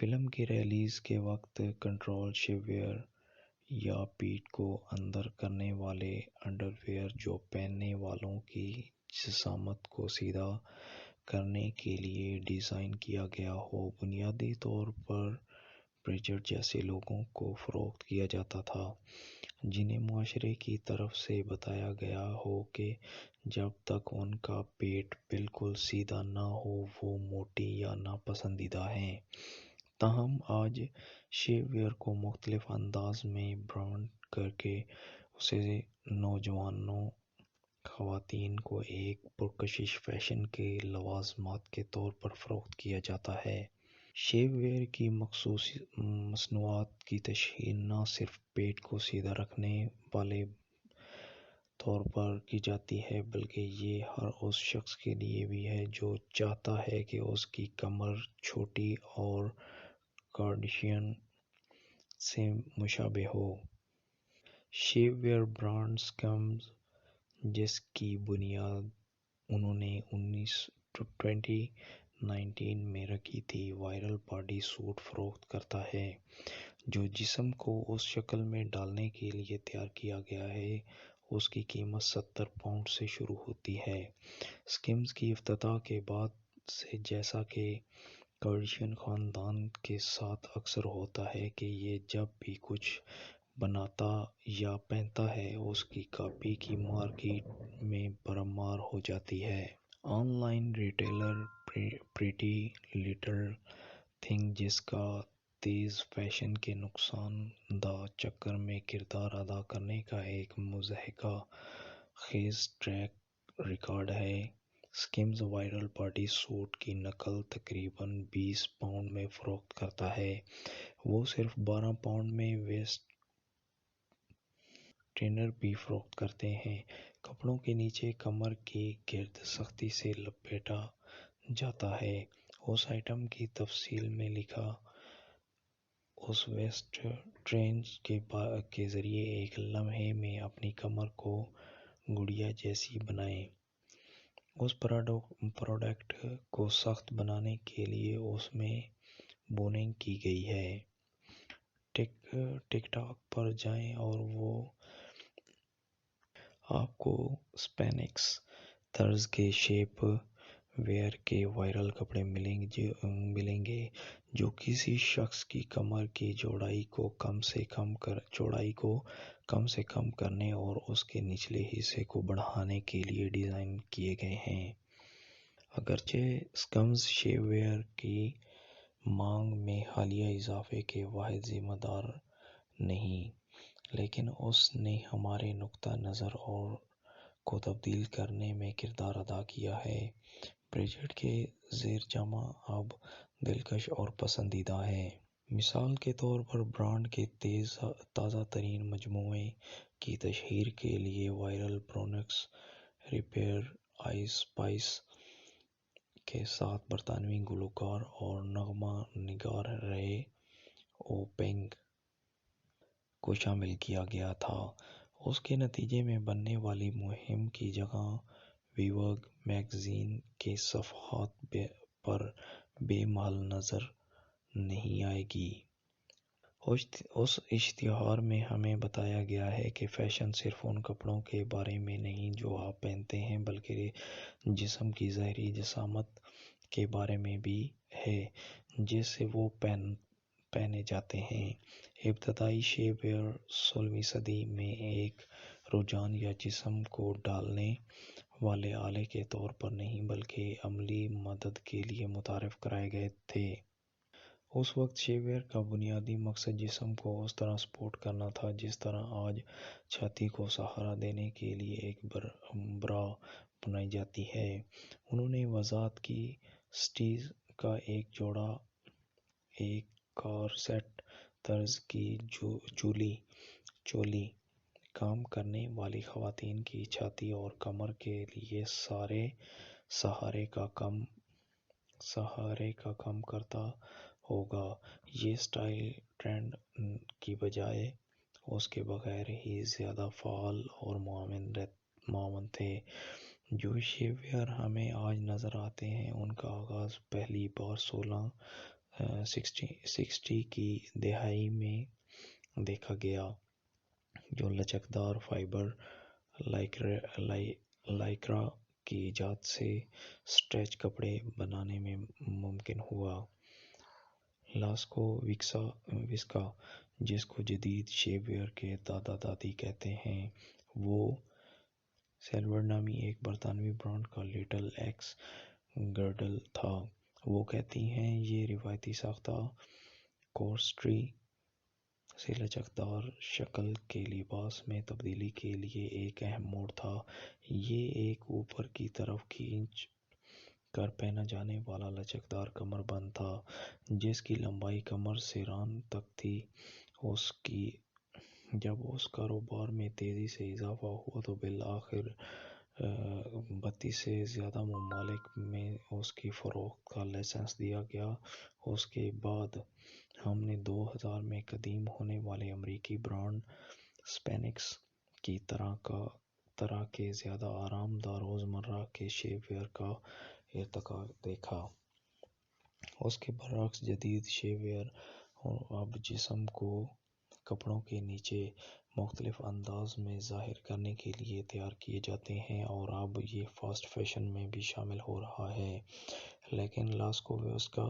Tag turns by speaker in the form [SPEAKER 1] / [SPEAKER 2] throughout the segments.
[SPEAKER 1] Film کی release کے وقت کنٹرول شیو ویئر یا پیٹھ کو اندر کرنے والے انڈرویئر جو پہننے والوں کی جسامت کو سیدھا کرنے کے لیے ڈیزائن کیا گیا ہو، بنیادی طور پر بریجٹ جیسے لوگوں کو فروخت کیا جاتا تھا، جنہیں معاشرے کی طرف سے بتایا گیا ہو کہ جب تک ان کا پیٹ بالکل سیدھا نہ ہو وہ موٹی یا ناپسندیدہ ہیں۔ تاہم آج شیو ویئر کو مختلف انداز میں برانڈ کرکے اسے نوجوانوں خواتین کو ایک پرکشش فیشن کے لوازمات کے طور پر فروخت کیا جاتا ہے۔ شیو ویئر کی مخصوص مصنوعات کی تشہیر نہ صرف پیٹ کو سیدھا رکھنے والے طور پر کی جاتی ہے بلکہ یہ ہر اس شخص کے لیے بھی ہے جو چاہتا ہے کہ اس کی کمر چھوٹی اور کارڈیشین سے مشابہ ہو۔ شیو ویئر برانڈ سکمز، جس کی بنیاد انہوں نے 2019 میں رکھی تھی، وائرل باڈی سوٹ فروخت کرتا ہے جو جسم کو اس شکل میں ڈالنے کے لیے تیار کیا گیا ہے۔ اس کی قیمت $70 سے شروع ہوتی ہے۔ سکمز کی افتتاح کے بعد سے، جیسا کہ کارڈیشین خاندان کے ساتھ اکثر ہوتا ہے کہ یہ جب بھی کچھ بناتا یا پہنتا ہے اس کی کاپی کی مارکیٹ میں بھرمار ہو جاتی ہے۔ On line retailer pretty little thing, جس کا تیز فیشن کے نقصان دہ چکر میں کردار ادا کرنے کا ایک مضحکہ خیز ٹریک ریکارڈ ہے، سکمز وائرل باڈی سوٹ کی نقل تقریباً $20 میں فروخت کرتا ہے۔ وہ صرف $12 میں ویسٹ ٹرینر بھی فروخت کرتے ہیں۔ کپڑوں کے نیچے کمر کے گرد سختی سے لپیٹا جاتا ہے۔ اس آئٹم کی تفصیل میں لکھا، اس ویسٹ ٹرینر کے ذریعے ایک لمحے میں اپنی کمر کو گڑیا جیسی بنائیں۔ اس پروڈکٹ کو سخت بنانے کے لیے اس میں بوننگ کی گئی ہے۔ ٹک ٹاک پر جائیں اور آپ کو اسپینکس طرز کے شیپ ویئر کے وائرل کپڑے ملیں گے جو کسی شخص کی کمر کی چوڑائی کو کم سے کم کرنے اور اس کے نچلے حصے کو بڑھانے کے لیے ڈیزائن کیے گئے ہیں۔ اگرچہ سکمز شیو ویئر کی مانگ میں حالیہ اضافے کے واحد ذمہ دار نہیں، لیکن اس نے ہمارے نقطہ نظر کو تبدیل کرنے میں کردار ادا کیا ہے۔ بریجٹ کے زیر جامہ اب دلکش اور پسندیدہ ہے۔ مثال کے طور پر، برانڈ کے تازہ ترین مجموعے کی تشہیر کے لیے viral Bronx repair ice spice کے ساتھ برطانوی گلوکار اور نغمہ نگار رے اوپنگ کو شامل کیا گیا تھا۔ اس کے نتیجے میں بننے والی مہم کی جگہ ویوگ میگزین کے صفحات پر بے محل نظر نہیں آئے گی۔ اس اشتہار میں ہمیں بتایا گیا ہے کہ فیشن صرف ان کپڑوں کے بارے میں نہیں جو آپ پہنتے ہیں بلکہ جسم کی ظاہری جسامت کے بارے میں بھی ہے جس سے وہ پہنے جاتے ہیں۔ ابتدائی شیو ویئر 16ویں صدی میں ایک رجحان یا جسم کو ڈھالنے والے آلے کے طور پر نہیں بلکہ عملی مدد کے لیے متعارف کرائے گئے تھے۔ اس وقت شیو ویئر کا بنیادی مقصد جسم کو اس طرح سپورٹ کرنا تھا جس طرح آج چھاتی کو سہارا دینے کے لیے ایک برا بنائی جاتی ہے۔ انہوں نے وضاحت کی، سٹیز کا ایک جوڑا ایک کارسیٹ طرز کی چولی کام کرنے والی خواتین کی چھاتی اور کمر کے لیے سہارے کا کام کرتا ہوگا۔ یہ سٹائل ٹرینڈ کی بجائے اس کے بغیر ہی زیادہ فعال اور معاون تھے۔ جو شیو ویئر ہمیں آج نظر آتے ہیں ان کا آغاز پہلی بار 16 سکسٹی کی دہائی میں دیکھا گیا، جو لچکدار فائبر لائکرا کی ایجاد سے سٹریچ کپڑے بنانے میں ممکن ہوا۔ لاسکو وسکا، جس کو جدید شیپ ویئر کے دادا دادی کہتے ہیں، وہ سیلور نامی ایک برطانوی برانڈ کا لٹل ایکس گرڈل تھا۔ وہ کہتی ہیں یہ روایتی ساختہ کورسٹری سے لچکدار شکل کے لباس میں تبدیلی کے لیے ایک اہم موڑ تھا۔ یہ ایک اوپر کی طرف کھینچ کر پہنا جانے والا لچکدار کمر بند تھا، جس کی لمبائی کمر سے ران تک تھی۔ جب اس کاروبار میں تیزی سے اضافہ ہوا تو بالآخر 32 سے زیادہ ممالک میں اس کی فروخت کا لائسنس دیا گیا۔ اس کے بعد ہم نے 2000 میں قدیم ہونے والے امریکی برانڈ سپینکس کی طرح کے زیادہ آرام دہ روزمرہ کے شیپ ویئر کا ارتقا دیکھا۔ اس کے برعکس جدید شیپ ویئر اب جسم کو کپڑوں کے نیچے مختلف انداز میں ظاہر کرنے کے لیے تیار کیے جاتے ہیں، اور اب یہ فاسٹ فیشن میں بھی شامل ہو رہا ہے۔ لیکن لاسکو وسکا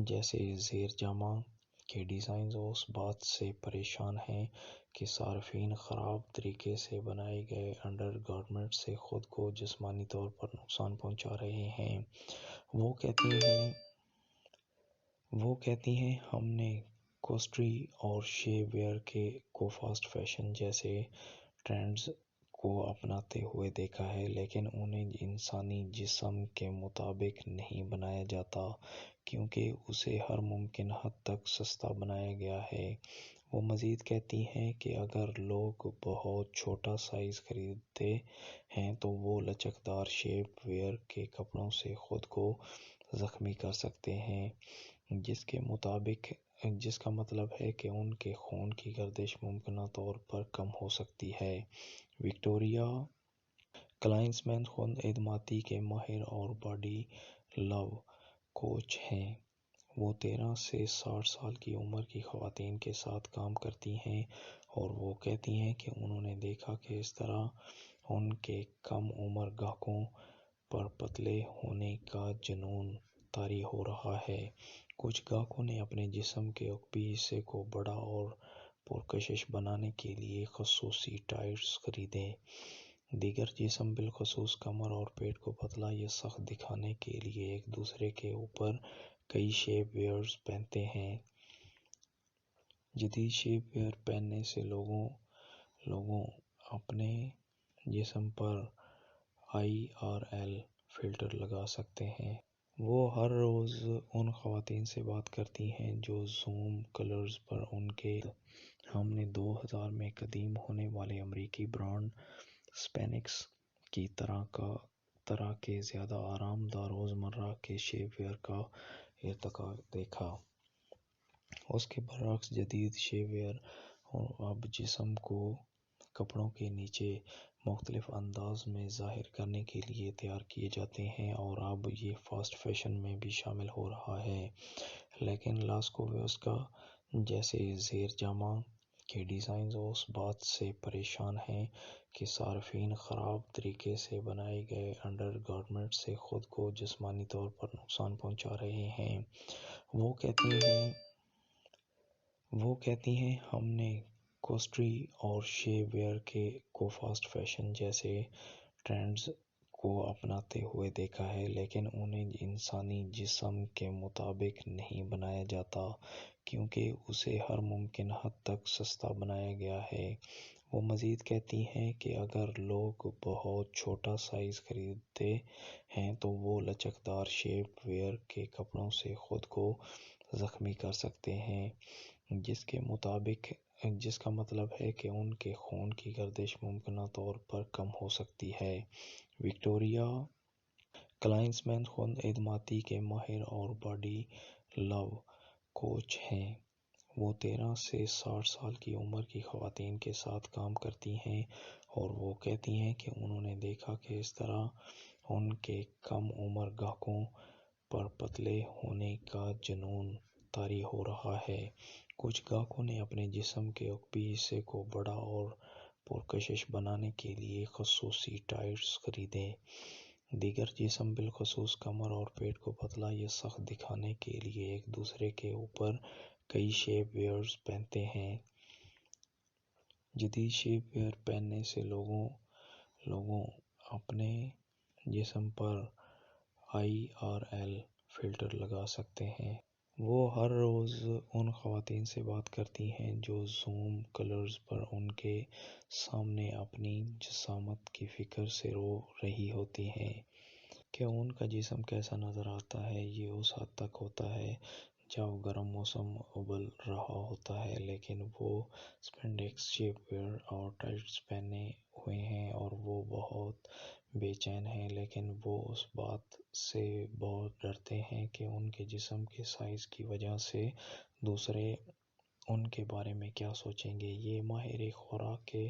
[SPEAKER 1] جیسے زیر جامہ کے ڈیزائنز اس بات سے پریشان ہیں کہ صارفین خراب طریقے سے بنائے گئے انڈر گارمنٹس سے خود کو جسمانی طور پر نقصان پہنچا رہے ہیں۔ وہ کہتی ہیں ہم نے کورسٹری اور شیپ ویئر کو فاسٹ فیشن جیسے ٹرینڈز کو اپناتے ہوئے دیکھا ہے، لیکن انہیں انسانی جسم کے مطابق نہیں بنایا جاتا، کیونکہ اسے ہر ممکن حد تک سستا بنایا گیا ہے۔ وہ مزید کہتی ہیں کہ اگر لوگ بہت چھوٹا سائز خریدتے ہیں تو وہ لچکدار شیپ ویئر کے کپڑوں سے خود کو زخمی کر سکتے ہیں، جس کا مطلب ہے کہ ان کے خون کی گردش ممکنہ طور پر کم ہو سکتی ہے۔ وکٹوریہ کلائنسمین خود اعتمادی کے ماہر اور باڈی لو کوچ ہیں۔ وہ 13 سے 60 سال کی عمر کی خواتین کے ساتھ کام کرتی ہیں، اور وہ کہتی ہیں کہ انہوں نے دیکھا کہ اس طرح ان کے کم عمر گاہکوں پر پتلے ہونے کا جنون طاری ہو رہا ہے۔ کچھ گاہکوں نے اپنے جسم کے عقبی حصے کو بڑا اور پرکشش بنانے کے لیے خصوصی ٹائٹس خریدے۔ دیگر جسم بالخصوص کمر اور پیٹ کو پتلا یا سخت دکھانے کے لیے ایک دوسرے کے اوپر کئی شیپ ویئرز پہنتے ہیں۔ جدید شیپ ویئر پہننے سے لوگوں اپنے جسم پر IRL فلٹر لگا سکتے ہیں۔ وہ ہر روز ان خواتین سے بات کرتی ہیں جو زوم کالز پر ان کے ہم نے 2000 میں قدیم ہونے والے امریکی برانڈ سپینکس کی طرح کے زیادہ آرام دہ روزمرہ کے شیپ ویئر کا ارتقا دیکھا۔ اس کے برعکس جدید شیپ ویئر اب جسم کو کپڑوں کے نیچے مختلف انداز میں ظاہر کرنے کے لیے تیار کیے جاتے ہیں، اور اب یہ فاسٹ فیشن میں بھی شامل ہو رہا ہے۔ لیکن لاسکو وسکا جیسے زیر جامہ کے ڈیزائنز اس بات سے پریشان ہیں کہ صارفین خراب طریقے سے بنائے گئے انڈر گارمنٹس سے خود کو جسمانی طور پر نقصان پہنچا رہے ہیں۔ وہ کہتی ہیں ہم نے کورسٹری اور شیپ ویئر کو فاسٹ فیشن جیسے ٹرینڈز کو اپناتے ہوئے دیکھا ہے، لیکن انہیں انسانی جسم کے مطابق نہیں بنایا جاتا، کیونکہ اسے ہر ممکن حد تک سستا بنایا گیا ہے۔ وہ مزید کہتی ہیں کہ اگر لوگ بہت چھوٹا سائز خریدتے ہیں تو وہ لچکدار شیپ ویئر کے کپڑوں سے خود کو زخمی کر سکتے ہیں، جس کا مطلب ہے کہ ان کے خون کی گردش ممکنہ طور پر کم ہو سکتی ہے۔ وکٹوریہ کلائنسمین خود اعتمادی کے ماہر اور باڈی لو کوچ ہیں۔ وہ 13 سے 60 سال کی عمر کی خواتین کے ساتھ کام کرتی ہیں، اور وہ کہتی ہیں کہ انہوں نے دیکھا کہ اس طرح ان کے کم عمر گاہکوں پر پتلے ہونے کا جنون طاری ہو رہا ہے۔ کچھ گاہکوں نے اپنے جسم کے عقبی حصے کو بڑا اور پرکشش بنانے کے لیے خصوصی ٹائٹس خریدے۔ دیگر جسم بالخصوص کمر اور پیٹ کو پتلا یا سخت دکھانے کے لیے ایک دوسرے کے اوپر کئی شیپ ویئرز پہنتے ہیں۔ جدید شیپ ویئر پہننے سے لوگوں اپنے جسم پر IRL فلٹر لگا سکتے ہیں۔ وہ ہر روز ان خواتین سے بات کرتی ہیں جو زوم کالز پر ان کے سامنے اپنی جسامت کی فکر سے رو رہی ہوتی ہیں کہ ان کا جسم کیسا نظر آتا ہے۔ یہ اس حد تک ہوتا ہے جب گرم موسم ابل رہا ہوتا ہے، لیکن وہ اسپینڈیکس شیپ ویئر اور ٹائٹس پہنے ہوئے ہیں اور وہ بہت بے چین ہیں، لیکن وہ اس بات سے بہت ڈرتے ہیں کہ ان کے جسم کے سائز کی وجہ سے دوسرے ان کے بارے میں کیا سوچیں گے۔ یہ ماہر خوراک کے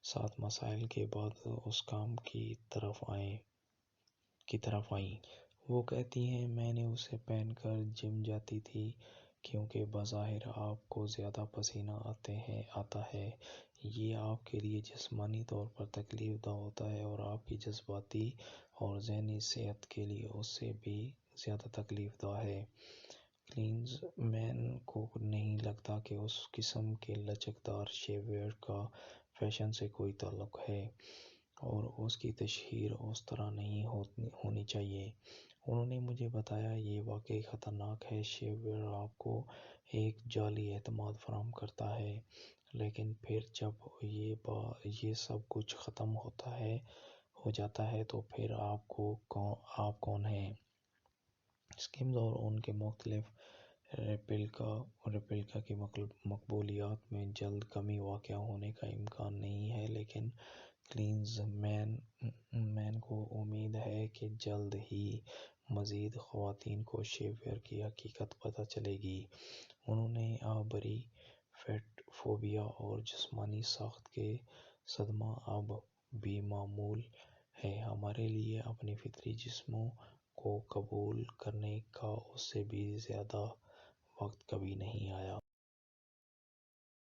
[SPEAKER 1] ساتھ مسائل کے بعد اس کام کی طرف آئیں۔ وہ کہتی ہیں، میں نے اسے پہن کر جم جاتی تھی کیونکہ بظاہر آپ کو زیادہ پسینہ آتا ہے۔ یہ آپ کے لیے جسمانی طور پر تکلیف دہ ہوتا ہے اور آپ کی جذباتی اور ذہنی صحت کے لیے اس سے بھی زیادہ تکلیف دہ ہے۔ کلینز مین کو نہیں لگتا کہ اس قسم کے لچکدار شیپ ویئر کا فیشن سے کوئی تعلق ہے اور اس کی تشہیر اس طرح نہیں ہونی چاہیے۔ انہوں نے مجھے بتایا، یہ واقعی خطرناک ہے۔ شیپ ویئر آپ کو ایک جعلی اعتماد فراہم کرتا ہے، لیکن پھر جب یہ سب کچھ ختم ہو جاتا ہے تو پھر آپ کون ہیں؟ اسکمز اور ان کے مختلف ریپلکا کی مقبولیت میں جلد کمی واقع ہونے کا امکان نہیں ہے، لیکن کلینز مین کو امید ہے کہ جلد ہی مزید خواتین کو شیپ ویئر کی حقیقت پتہ چلے گی۔ انہوں نے آبری فیٹ فوبیا اور جسمانی ساخت کے صدمہ اب بھی معمول ہے۔ ہمارے لیے اپنے فطری جسموں کو قبول کرنے کا اس سے بھی زیادہ وقت کبھی نہیں آیا۔